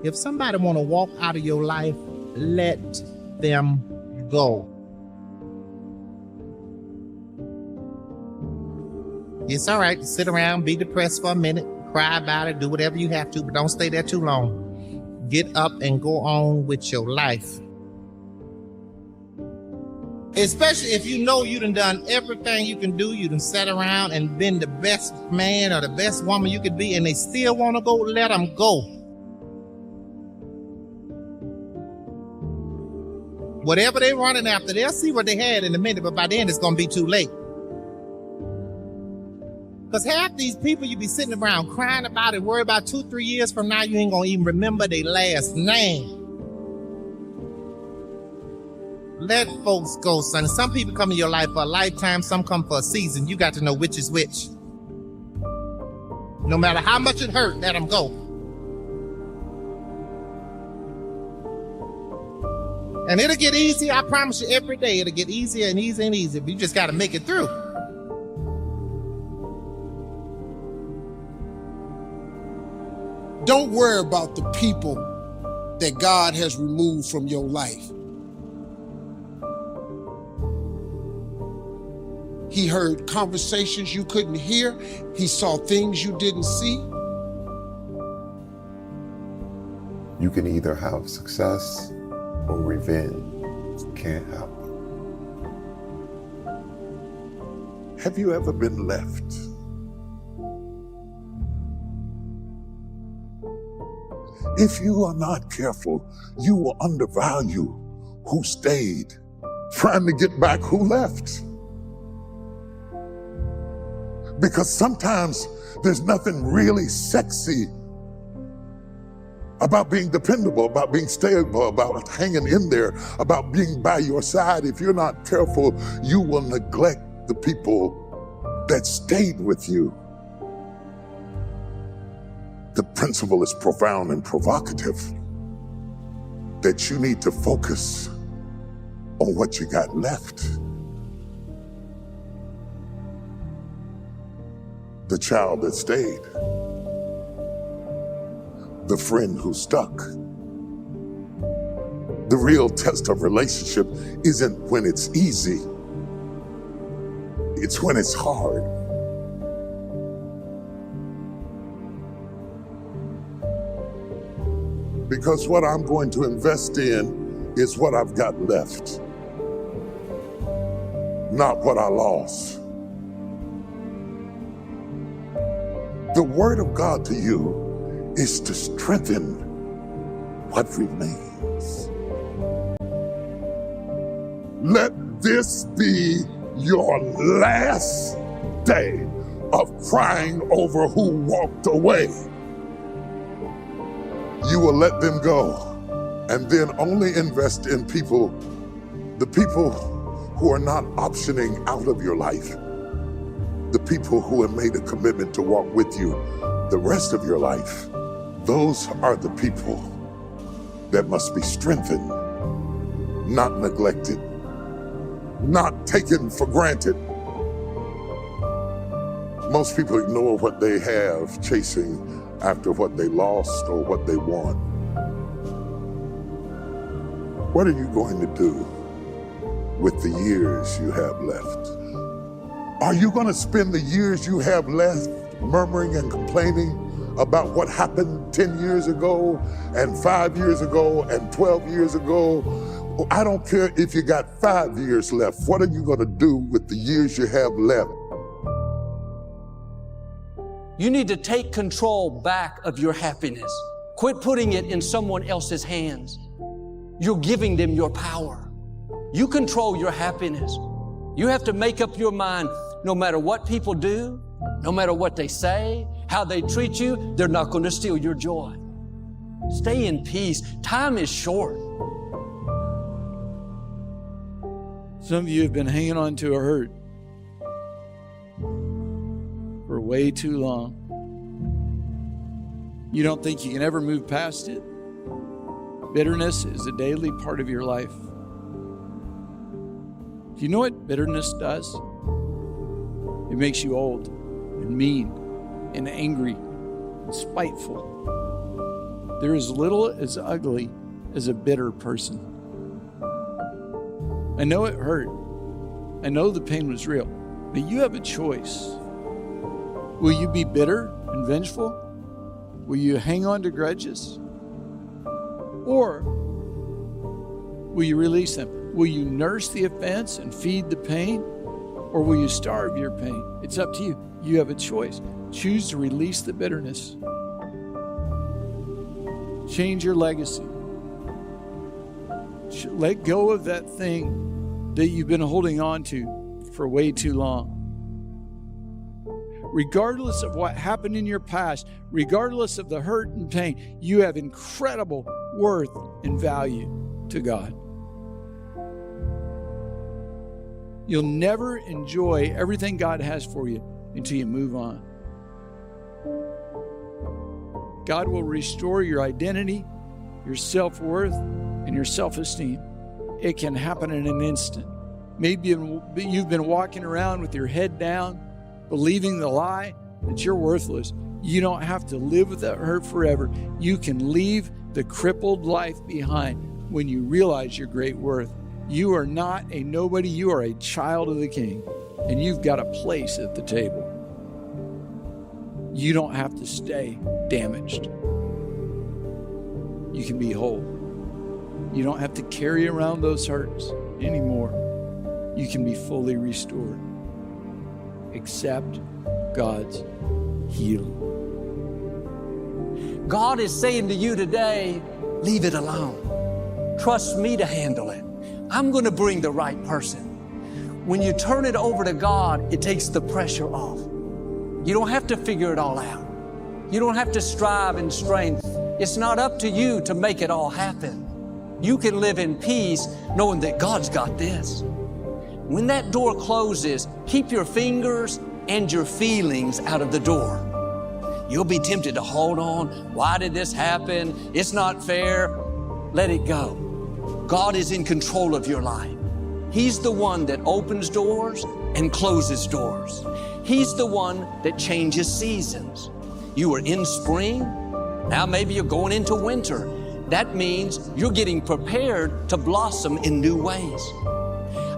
If somebody want to walk out of your life, let them go. It's all right to sit around, be depressed for a minute, cry about it, do whatever you have to, but don't stay there too long. Get up and go on with your life. Especially if you know you done everything you can do, you done sat around and been the best man or the best woman you could be, and they still want to go, let them go. Whatever they're running after, they'll see what they had in a minute, but by then it's going to be too late. Because half these people you be sitting around crying about it, worry about 2-3 years from now, you ain't going to even remember their last name. Let folks go, son. Some people come in your life for a lifetime, some come for a season. You got to know which is which. No matter how much it hurt, let them go. And it'll get easier, I promise you, every day. It'll get easier and easier and easier, but you just got to make it through. Don't worry about the people that God has removed from your life. He heard conversations you couldn't hear. He saw things you didn't see. You can either have success or revenge. You can't have it. Have you ever been left? If you are not careful, you will undervalue who stayed, trying to get back who left. Because sometimes there's nothing really sexy about being dependable, about being stable, about hanging in there, about being by your side. If you're not careful, you will neglect the people that stayed with you. The principle is profound and provocative, that you need to focus on what you got left. The child that stayed, the friend who stuck. The real test of relationship isn't when it's easy, it's when it's hard. Because what I'm going to invest in is what I've got left, not what I lost. The word of God to you is to strengthen what remains. Let this be your last day of crying over who walked away. You will let them go and then only invest in people, the people who are not optioning out of your life, the people who have made a commitment to walk with you the rest of your life. Those are the people that must be strengthened, not neglected, not taken for granted. Most people ignore what they have, chasing after what they lost or what they want. What are you going to do with the years you have left? Are you going to spend the years you have left murmuring and complaining about what happened 10 years ago and 5 years ago and 12 years ago? I don't care if you got 5 years left. What are you going to do with the years you have left? You need to take control back of your happiness. Quit putting it in someone else's hands. You're giving them your power. You control your happiness. You have to make up your mind, no matter what people do, no matter what they say, how they treat you, they're not going to steal your joy. Stay in peace. Time is short. Some of you have been hanging on to a hurt for way too long. You don't think you can ever move past it. Bitterness is a daily part of your life. Do you know what bitterness does? It makes you old and mean and angry and spiteful. There is little as ugly as a bitter person. I know it hurt. I know the pain was real, but you have a choice. Will you be bitter and vengeful? Will you hang on to grudges? Or will you release them? Will you nurse the offense and feed the pain? Or will you starve your pain? It's up to you. You have a choice. Choose to release the bitterness. Change your legacy. Let go of that thing that you've been holding on to for way too long. Regardless of what happened in your past, regardless of the hurt and pain, you have incredible worth and value to God. You'll never enjoy everything God has for you until you move on. God will restore your identity, your self-worth, and your self-esteem. It can happen in an instant. Maybe you've been walking around with your head down, believing the lie that you're worthless. You don't have to live with that hurt forever. You can leave the crippled life behind when you realize your great worth. You are not a nobody. You are a child of the King, and you've got a place at the table. You don't have to stay damaged. You can be whole. You don't have to carry around those hurts anymore. You can be fully restored. Accept God's healing. God is saying to you today, leave it alone. Trust me to handle it. I'm going to bring the right person. When you turn it over to God, it takes the pressure off. You don't have to figure it all out. You don't have to strive and strain. It's not up to you to make it all happen. You can live in peace knowing that God's got this. When that door closes, keep your fingers and your feelings out of the door. You'll be tempted to hold on. Why did this happen? It's not fair. Let it go. God is in control of your life. He's the one that opens doors and closes doors. He's the one that changes seasons. You were in spring, now maybe you're going into winter. That means you're getting prepared to blossom in new ways.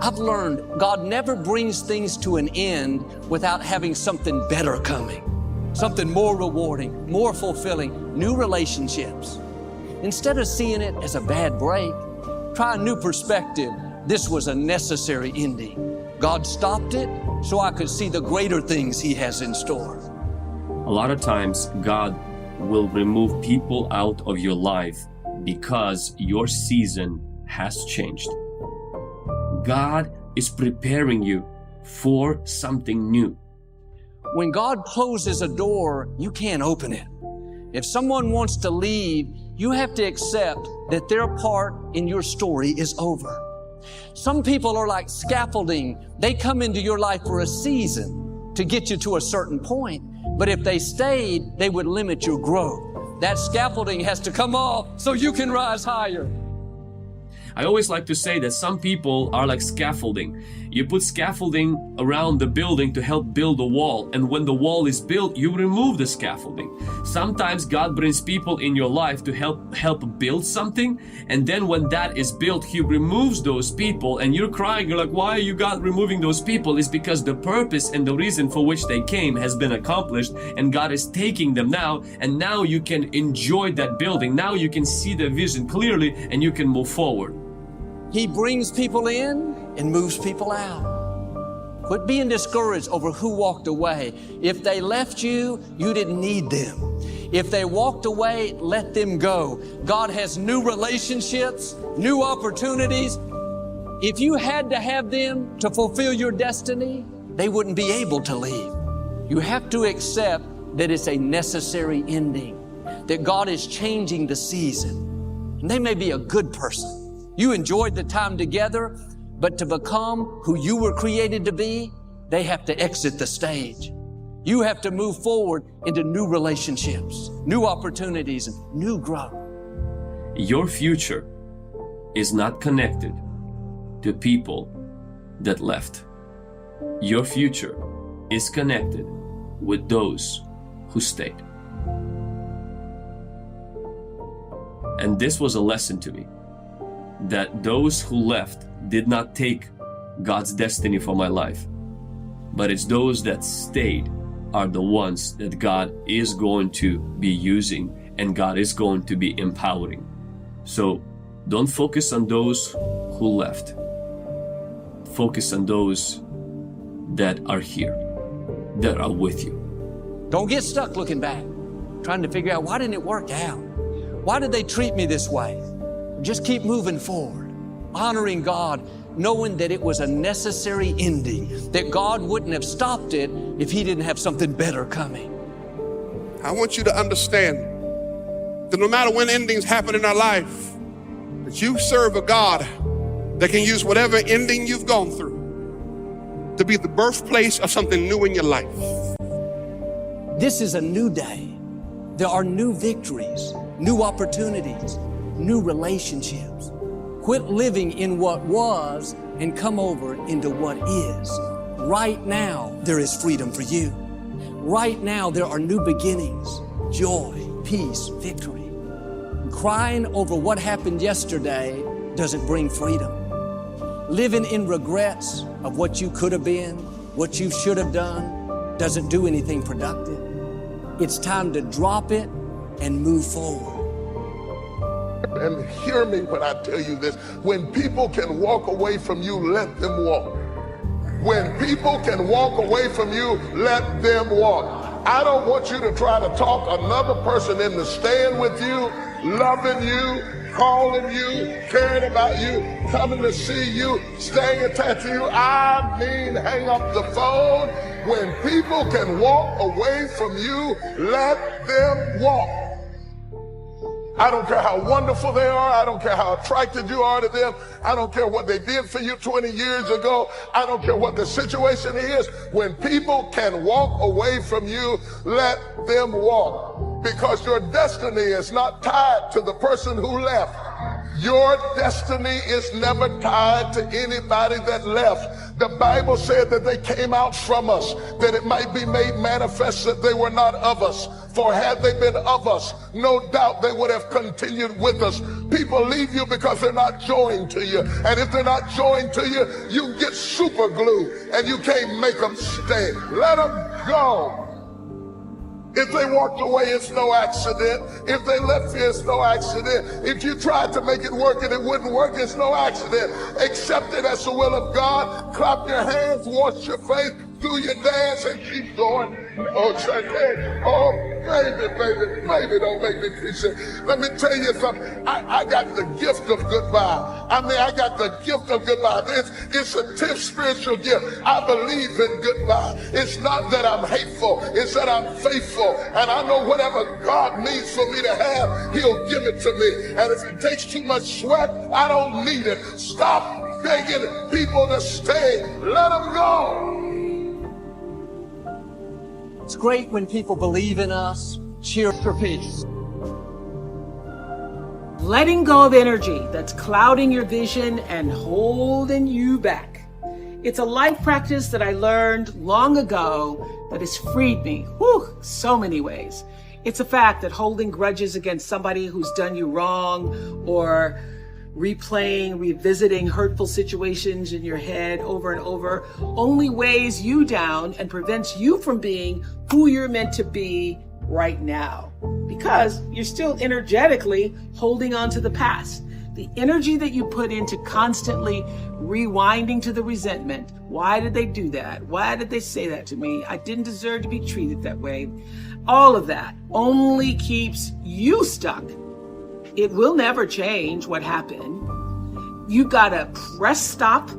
I've learned God never brings things to an end without having something better coming, something more rewarding, more fulfilling, new relationships. Instead of seeing it as a bad break, try a new perspective. This was a necessary ending. God stopped it so I could see the greater things He has in store. A lot of times, God will remove people out of your life because your season has changed. God is preparing you for something new. When God closes a door, you can't open it. If someone wants to leave, you have to accept that their part in your story is over. Some people are like scaffolding. They come into your life for a season to get you to a certain point. But if they stayed, they would limit your growth. That scaffolding has to come off so you can rise higher. I always like to say that some people are like scaffolding. You put scaffolding around the building to help build a wall, and when the wall is built, you remove the scaffolding. Sometimes God brings people in your life to help build something, and then when that is built, He removes those people, and you're crying, you're like, why are you God removing those people? It's because the purpose and the reason for which they came has been accomplished, and God is taking them now, and now you can enjoy that building. Now you can see the vision clearly, and you can move forward. He brings people in and moves people out. Quit being discouraged over who walked away. If they left you, you didn't need them. If they walked away, let them go. God has new relationships, new opportunities. If you had to have them to fulfill your destiny, they wouldn't be able to leave. You have to accept that it's a necessary ending, that God is changing the season. And they may be a good person. You enjoyed the time together, but to become who you were created to be, they have to exit the stage. You have to move forward into new relationships, new opportunities, and new growth. Your future is not connected to people that left. Your future is connected with those who stayed. And this was a lesson to me, that those who left did not take God's destiny for my life, but it's those that stayed are the ones that God is going to be using and God is going to be empowering. So don't focus on those who left. Focus on those that are here, that are with you. Don't get stuck looking back, trying to figure out, why didn't it work out? Why did they treat me this way? Just keep moving forward, honoring God, knowing that it was a necessary ending, that God wouldn't have stopped it if He didn't have something better coming. I want you to understand that no matter when endings happen in our life, that you serve a God that can use whatever ending you've gone through to be the birthplace of something new in your life. This is a new day. There are new victories, new opportunities, new relationships. Quit living in what was and come over into what is. Right now, there is freedom for you. Right now, there are new beginnings, joy, peace, victory. Crying over what happened yesterday doesn't bring freedom. Living in regrets of what you could have been, what you should have done, doesn't do anything productive. It's time to drop it and move forward. And hear me when I tell you this. When people can walk away from you, let them walk. When people can walk away from you, let them walk. I don't want you to try to talk another person into staying with you, loving you, calling you, caring about you, coming to see you, staying attached to you. I mean, hang up the phone. When people can walk away from you, let them walk. I don't care how wonderful they are. I don't care how attracted you are to them. I don't care what they did for you 20 years ago. I don't care what the situation is. When people can walk away from you, let them walk. Because your destiny is not tied to the person who left. Your destiny is never tied to anybody that left. The Bible said that they came out from us, that it might be made manifest that they were not of us. For had they been of us, no doubt they would have continued with us. People leave you because they're not joined to you. And if they're not joined to you, you get super glue and you can't make them stay. Let them go. If they walked away, it's no accident. If they left you, it's no accident. If you tried to make it work and it wouldn't work, it's no accident. Accept it as the will of God. Clap your hands, wash your face, do your dance, and keep going. Oh, baby, don't make me preach it. Let me tell you something. I got the gift of goodbye. I got the gift of goodbye. It's a 10th spiritual gift. I believe in goodbye. It's not that I'm hateful. It's that I'm faithful. And I know whatever God needs for me to have, He'll give it to me. And if it takes too much sweat, I don't need it. Stop begging people to stay. Let them go. It's great when people believe in us, cheer for peace. Letting go of energy that's clouding your vision and holding you back. It's a life practice that I learned long ago that has freed me, so many ways. It's a fact that holding grudges against somebody who's done you wrong, or revisiting hurtful situations in your head over and over, only weighs you down and prevents you from being who you're meant to be right now, because you're still energetically holding on to the past. The energy that you put into constantly rewinding to the resentment. Why did they do that? Why did they say that to me? I didn't deserve to be treated that way. All of that only keeps you stuck. It will never change what happened. You gotta press stop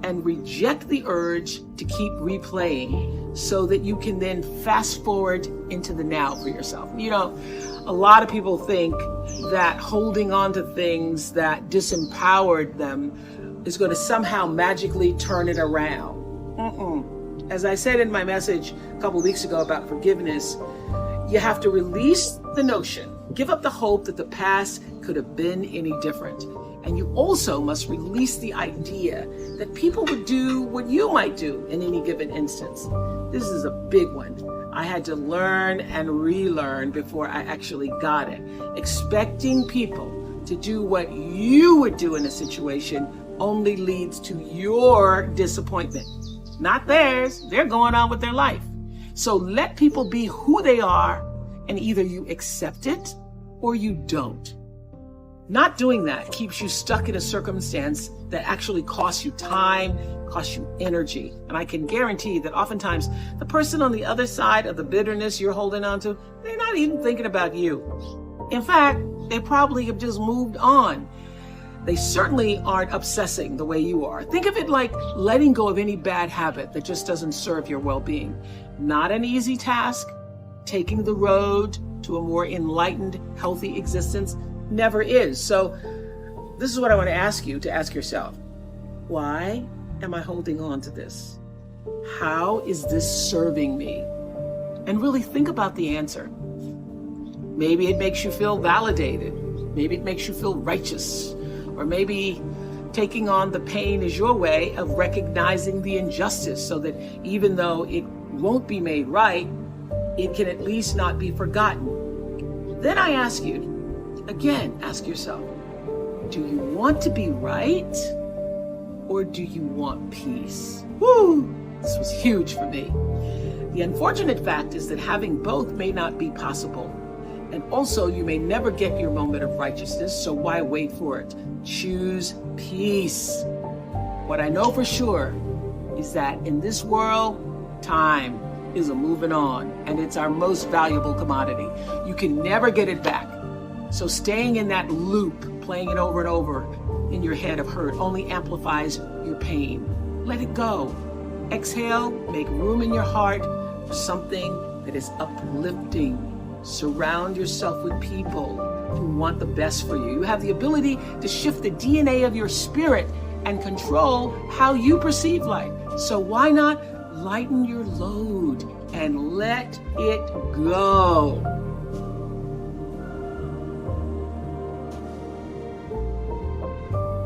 and reject the urge to keep replaying so that you can then fast forward into the now for yourself. You know, a lot of people think that holding on to things that disempowered them is going to somehow magically turn it around. As I said in my message a couple weeks ago about forgiveness, you have to release the notion, give up the hope that the past could have been any different. And you also must release the idea that people would do what you might do in any given instance. This is a big one. I had to learn and relearn before I actually got it. Expecting people to do what you would do in a situation only leads to your disappointment, not theirs. They're going on with their life. So let people be who they are, and either you accept it or you don't. Not doing that keeps you stuck in a circumstance that actually costs you time, costs you energy. And I can guarantee that oftentimes the person on the other side of the bitterness you're holding on to, they're not even thinking about you. In fact, they probably have just moved on. They certainly aren't obsessing the way you are. Think of it like letting go of any bad habit that just doesn't serve your well-being. Not an easy task. Taking the road to a more enlightened, healthy existence never is. So this is what I want to ask you to ask yourself. Why am I holding on to this? How is this serving me? And really think about the answer. Maybe it makes you feel validated. Maybe it makes you feel righteous. Or maybe taking on the pain is your way of recognizing the injustice so that even though it won't be made right, it can at least not be forgotten. Then I ask you, again, ask yourself, do you want to be right or do you want peace? Woo! This was huge for me. The unfortunate fact is that having both may not be possible. And also, you may never get your moment of righteousness, so why wait for it? Choose peace. What I know for sure is that in this world, time is a moving on, and it's our most valuable commodity. You can never get it back. So staying in that loop, playing it over and over in your head of hurt only amplifies your pain. Let it go. Exhale, make room in your heart for something that is uplifting. Surround yourself with people who want the best for you. You have the ability to shift the DNA of your spirit and control how you perceive life. So why not lighten your load and let it go?